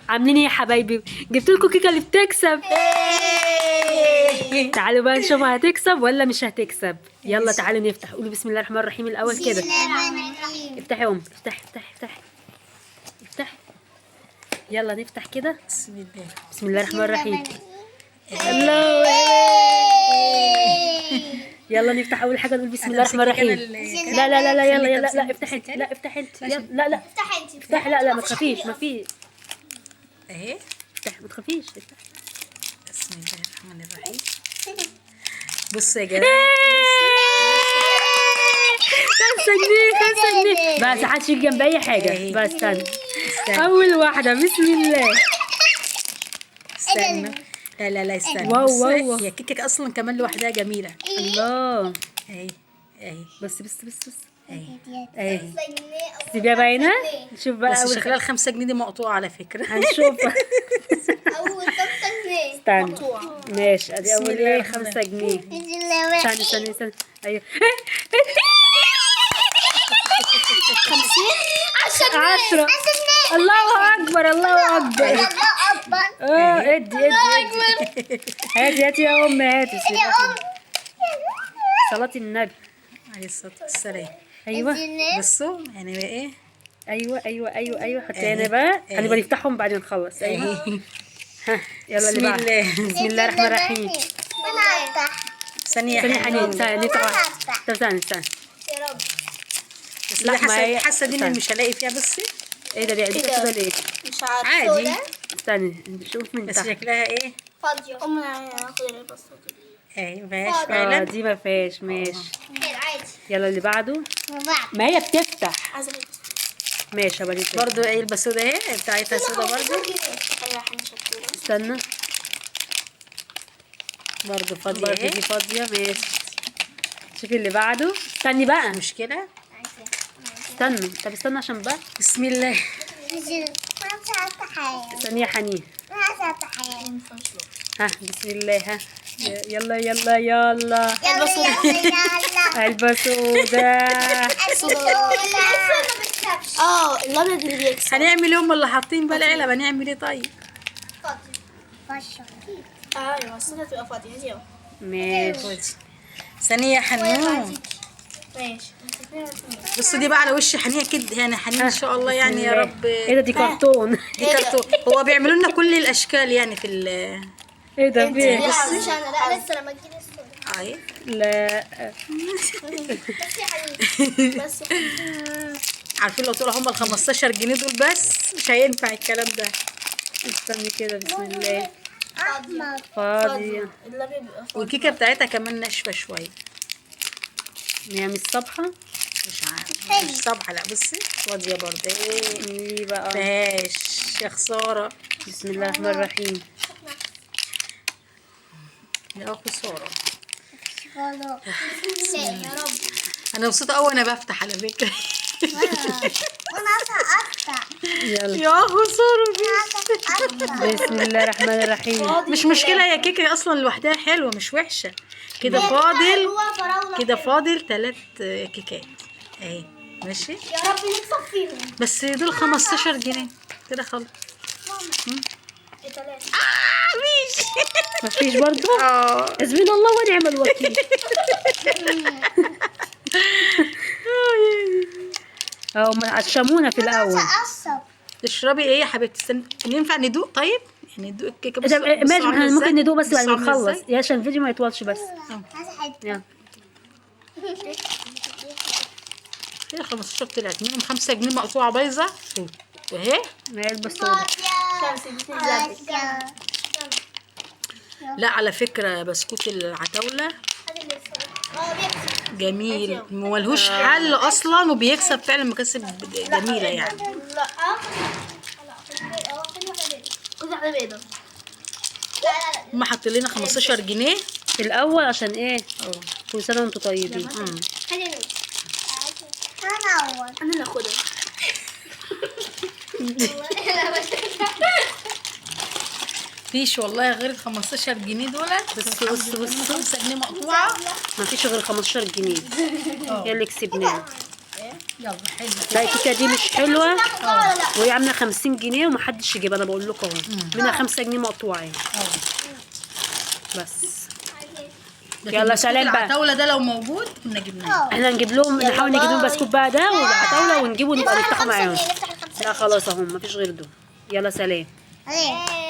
عاملين ايه يا حبايبي؟ جبت لكم كيكه اللي بتكسب. تعالوا بقى نشوف هتكسب ولا مش هتكسب. يلا تعالوا نفتح. قولوا بسم الله الرحمن الرحيم الاول كده. افتحي يا ام، افتحي افتحي افتحي افتحي. يلا نفتح كده. بسم الله. بسم الله الرحمن الرحيم. الله. يلا نفتح اول حاجه نقول بسم الله الرحمن الرحيم. لا لا لا لا يلا يلا لا افتحي انت، لا افتحي انت، لا لا افتحي انت. افتحي. لا لا ما تخافيش، ما في. اهي. افتحي ما تخافيش، افتحي. بسم الله الرحمن الرحيم. بصوا يا جماعه. 5 جنيه 5 جنيه بس. محدش يجي جنب اي حاجه. بس استنى. اول واحده بسم الله. استنى. لا لا لا استنى. واو واو. هي كيكه اصلا كمان لوحدها جميله. الله. اهي اهي بس بس بس بس اهي. اهي. سيبيها باينه. نشوف بقى بس اول شكلها ال5 جنيه دي مقطوعه على فكره. هنشوف. اول 5 جنيه استنى. ماشي ادي بسم اول الله ايه الرحمن 5 جنيه. استنى استنى استنى. ايوه 10. الله اكبر الله اكبر. ادي ادي. هاتي هاتي يا ام هاتي. صلاة النبي عليه الصلاه والسلام. ايوه. بصوا يعني بقى ايه. ايوه ايوه ايوه ايوه. حطي هنا بقى. هنبقى نفتحهم بعد ما نخلص. ايوه. ها يلا اللي بسم بعد. الله. بسم الله الرحمن الرحيم. ثانيه ثانية حنين. حنين. ثانية نفتح واحد. طب ثانية ثانية. يا رب. بس لا، دي ما هي- حاسه دي اللي استنى. مش هلاقي فيها. بصي ايه ده دي كده ليه؟ مش عارفه. عادي. استني نشوف من بس تحت. شكلها ايه. فاضيه. هاخد البسطه دي. اهي ما فيهاش اه فعلا. دي ما فيهاش. ماشي عادي. يلا اللي بعده. ما هي بتفتح. عايزه ماشي يا بنات. برضو ايه البسوده اهي بتاعتها سودا برضو. ايوه احنا شطوره. استنى برضو فاضيه برضه اهي. دي فاضية. ماشي شوفي اللي بعده. استني بقى. مشكله. استنى. طب استنى عشان بقى. بسم الله. استني يا حنين. ها بسم الله. ها يلا يلا يلا. علبة سودا. الابيض اللي بيكسب. هنعمل هم اللي حاطين بقى العلب. هنعمل ايه طيب. ايوه الصوره تبقى فاضيه. هاتي اهو. ماشي. ثانيه حنون. ماشي. بصوا دي بقى على وش حنيه كده. يعني حنين ان شاء الله يعني يا رب. ايه ده دي كرتون. دي كرتون. هو بيعملوا لنا كل الاشكال يعني في ال. ايه ده فيه؟ لا مش انا. لا لسه لما تجيلي الصوره. اهي. لا بس يا حبيبي. بس يا حبيبي. عارفين لو طلعوا هم ال15 جنيه دول بس مش هينفع الكلام ده. استني كده. بسم الله. فاضيه. فاضية. الابيض بيبقى فاضي. والكيكه بتاعتها كمان ناشفه شويه. هي مش صبحة. مش عارفه مش صبحه. لا بصي فاضيه برضه. ايه بقى. مفيهاش يا خساره. بسم الله الرحمن الرحيم. يا خساره. يا رب. انا مبسوطه قوي وانا بفتح على فكره. يلا يا خساره. بسم الله الرحمن الرحيم. مش مشكله. هي كيكه اصلا لوحدها حلوه مش وحشه. كده فاضل. كده فاضل 3 كيكات اهي. ماشي. يا رب نكسب فيهم. بس دول 15 جنيه كده خلاص. ثلاثة. مفيش برضه. حسبنا الله ونعم الوكيل. هم عشمونا في الاول. تشربي ايه يا حبيبتي. استني ينفع ندوق طيب. يعني ندوق الكيكه. طب ماشي احنا ممكن ندوق بس بعد ما نخلص ازاي. يا عشان الفيديو ما يطولش بس. يلا هي 15 طلعت منهم 5 جنيه مقطوعه بايظه اهي. علبة سودا. لا على فكره بسكوت العتاوله جميل ملهوش حل اصلا وبيكسب فعلا مكاسب جميله يعني. لا. خد واحدة بيضة. لا. هم حاطين لنا 15 جنيه في الاول عشان ايه؟ كل سنة وانتم طيبين. انا اللي اخدها. فيش والله غير ال 15 جنيه دول. بس 5 جنيه مقطوعه. ما فيش غير 15 جنيه. هي اللي كسبناه. يلا حلو. لا الكيكه دي مش حلوه، ولا لا؟ وهي عامله 50 جنيه ومحدش يجيبها، انا بقول لكم اهو، منها 5 جنيه مقطوعه يعني. بس لكن يلا بسكوت سلام بقى. العتاولة ده لو موجود كنا جبناه. احنا نجيب لهم، نحاول نجيب لهم بسكوت بقى ده والعتاوله ونجيبه ونبقى نفتحه معاهم. نفتح ال5 لا خلاص اهو مفيش غير دول. يلا سلام. جنيه.